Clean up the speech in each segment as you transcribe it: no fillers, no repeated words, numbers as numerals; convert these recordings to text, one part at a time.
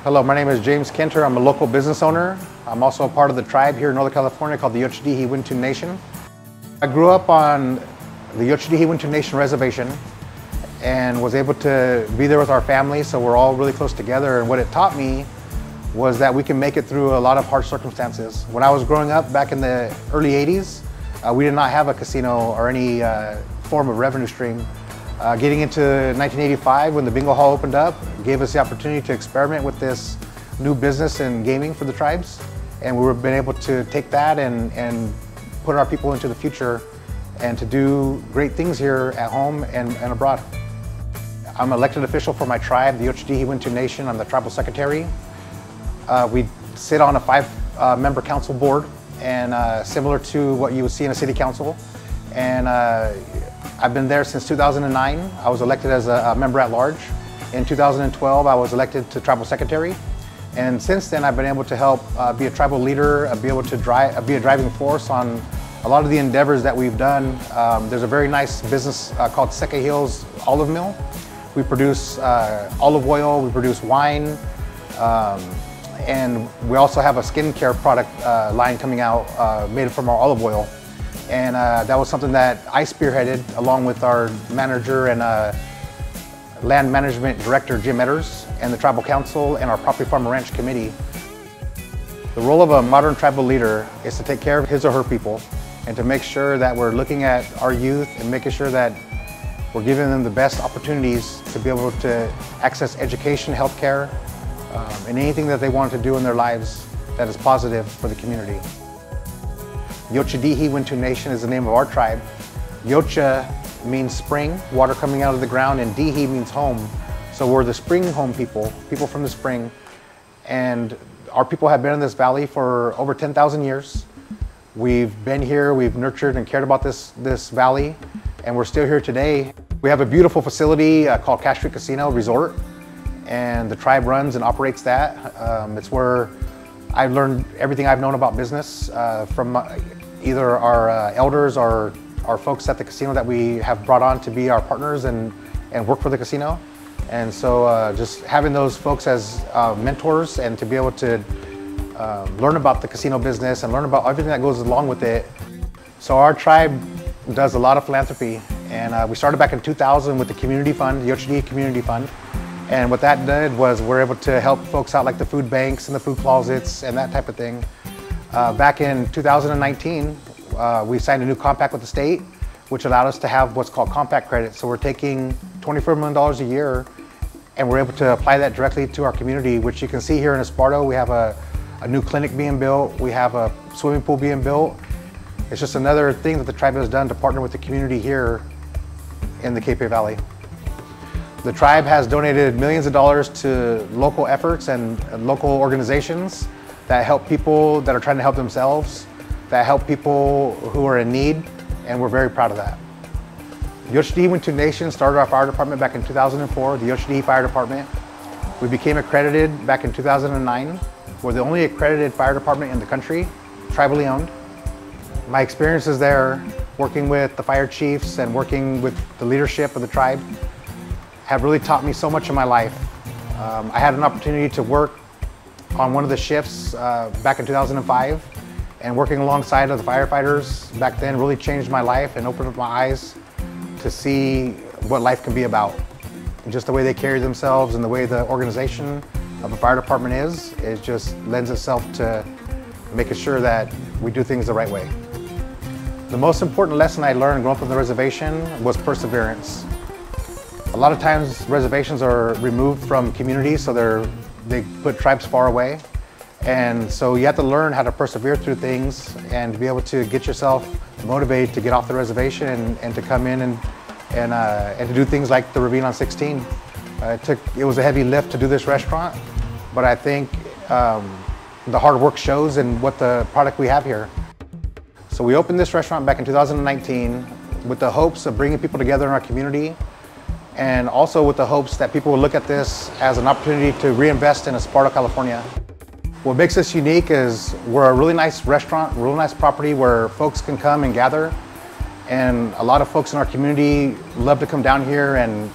Hello, my name is James Kinter. I'm a local business owner. I'm also a part of the tribe here in Northern California called the Yocha Dehe Wintun Nation. I grew up on the Yocha Dehe Wintun Nation reservation and was able to be there with our family, so we're all really close together. And what it taught me was that we can make it through a lot of hard circumstances. When I was growing up back in the early 80s, we did not have a casino or any form of revenue stream. Getting into 1985, when the bingo hall opened up, gave us the opportunity to experiment with this new business in gaming for the tribes. And we've been able to take that and put our people into the future and to do great things here at home and abroad. I'm an elected official for my tribe, the Yocha Dehe Wintun Nation. I'm the tribal secretary. We sit on a 5-member council board, and similar to what you would see in a city council. And I've been there since 2009. I was elected as a member at large. In 2012, I was elected to tribal secretary. And since then, I've been able to help be a tribal leader, be able to be a driving force on a lot of the endeavors that we've done. There's a very nice business called Seca Hills Olive Mill. We produce olive oil, we produce wine, and we also have a skincare product line coming out made from our olive oil. And that was something that I spearheaded along with our manager and land management director, Jim Edders, and the tribal council and our property farm and ranch committee. The role of a modern tribal leader is to take care of his or her people and to make sure that we're looking at our youth and making sure that we're giving them the best opportunities to be able to access education, healthcare, and anything that they want to do in their lives that is positive for the community. Yocha Dehe Wintun Nation is the name of our tribe. Yocha means spring, water coming out of the ground, and Dehe means home. So we're the spring home people from the spring. And our people have been in this valley for over 10,000 years. We've been here, we've nurtured and cared about this valley, and we're still here today. We have a beautiful facility called Cash Street Casino Resort, and the tribe runs and operates that. It's where I've learned everything I've known about business from either our elders or our folks at the casino that we have brought on to be our partners and work for the casino. And so just having those folks as mentors and to be able to learn about the casino business and learn about everything that goes along with it. So our tribe does a lot of philanthropy, and we started back in 2000 with the community fund, the Yocha Dehe Community Fund. And what that did was we're able to help folks out like the food banks and the food closets and that type of thing. Back in 2019, we signed a new compact with the state, which allowed us to have what's called compact credit. So we're taking $24 million a year, and we're able to apply that directly to our community, which you can see here in Esparto. We have a new clinic being built. We have a swimming pool being built. It's just another thing that the tribe has done to partner with the community here in the Cape Valley. The tribe has donated millions of dollars to local efforts and local organizations that help people that are trying to help themselves, that help people who are in need, and we're very proud of that. Yocha Dehe Wintun Nation started our fire department back in 2004, the Yocha Dehe Fire Department. We became accredited back in 2009. We're the only accredited fire department in the country, tribally owned. My experiences there, working with the fire chiefs and working with the leadership of the tribe, have really taught me so much in my life. I had an opportunity to work on one of the shifts back in 2005, and working alongside of the firefighters back then really changed my life and opened up my eyes to see what life can be about. And just the way they carry themselves and the way the organization of a fire department is, it just lends itself to making sure that we do things the right way. The most important lesson I learned growing up on the reservation was perseverance. A lot of times reservations are removed from communities, so they put tribes far away. And so you have to learn how to persevere through things and to be able to get yourself motivated to get off the reservation and to come in and to do things like the Ravine on 16. It was a heavy lift to do this restaurant, but I think the hard work shows in what the product we have here. So we opened this restaurant back in 2019 with the hopes of bringing people together in our community, and also with the hopes that people will look at this as an opportunity to reinvest in Esparto, California. What makes us unique is we're a really nice restaurant, really nice property where folks can come and gather. And a lot of folks in our community love to come down here and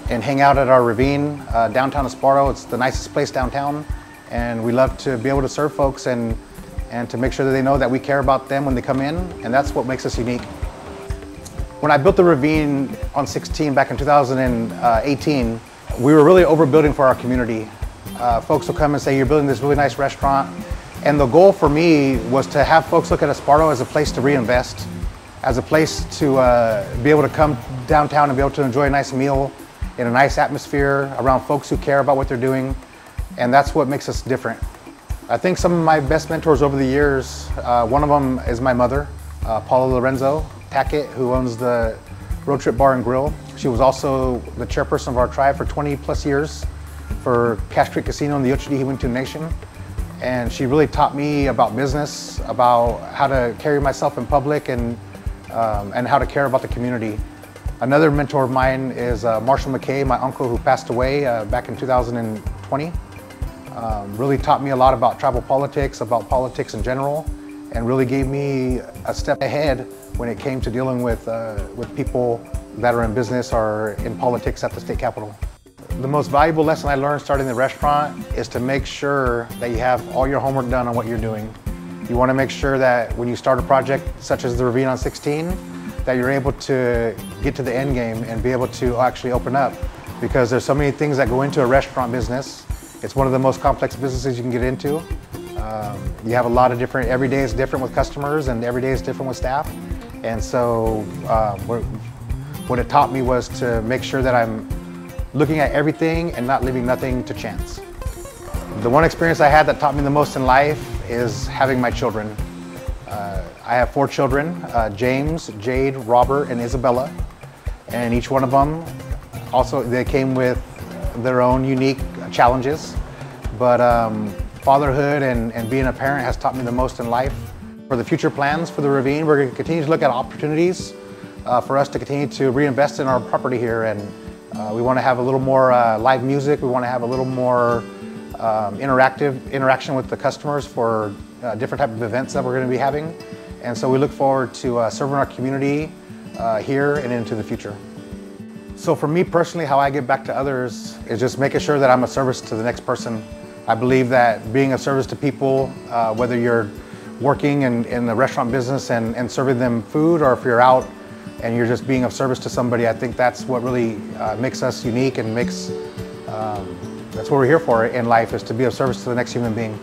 and hang out at our ravine downtown Esparto. It's the nicest place downtown, and we love to be able to serve folks and to make sure that they know that we care about them when they come in, and that's what makes us unique. When I built the ravine on 16 back in 2018, we were really overbuilding for our community. Folks will come and say, you're building this really nice restaurant. And the goal for me was to have folks look at Esparto as a place to reinvest, as a place to be able to come downtown and be able to enjoy a nice meal in a nice atmosphere around folks who care about what they're doing. And that's what makes us different. I think some of my best mentors over the years, one of them is my mother, Paula Lorenzo Tackett, who owns the Road Trip Bar and Grill. She was also the chairperson of our tribe for 20 plus years for Cash Creek Casino in the Yocha Dehe Wintun Nation. And she really taught me about business, about how to carry myself in public, and how to care about the community. Another mentor of mine is Marshall McKay, my uncle who passed away back in 2020. Really taught me a lot about tribal politics, about politics in general, and really gave me a step ahead when it came to dealing with people that are in business or in politics at the state capitol. The most valuable lesson I learned starting the restaurant is to make sure that you have all your homework done on what you're doing. You want to make sure that when you start a project such as the Ravine on 16, that you're able to get to the end game and be able to actually open up, because there's so many things that go into a restaurant business. It's one of the most complex businesses you can get into. You have a lot of different, every day is different with customers and every day is different with staff. And so what it taught me was to make sure that I'm looking at everything and not leaving nothing to chance. The one experience I had that taught me the most in life is having my children. I have 4 children, James, Jade, Robert, and Isabella. And each one of them, also they came with their own unique challenges. But fatherhood and being a parent has taught me the most in life. For the future plans for the Ravine, we're going to continue to look at opportunities for us to continue to reinvest in our property here. And we want to have a little more live music. We want to have a little more interaction with the customers for different type of events that we're going to be having. And so we look forward to serving our community here and into the future. So for me personally, how I give back to others is just making sure that I'm a service to the next person. I believe that being of service to people, whether you're working in the restaurant business and serving them food, or if you're out and you're just being of service to somebody, I think that's what really makes us unique and makes, that's what we're here for in life, is to be of service to the next human being.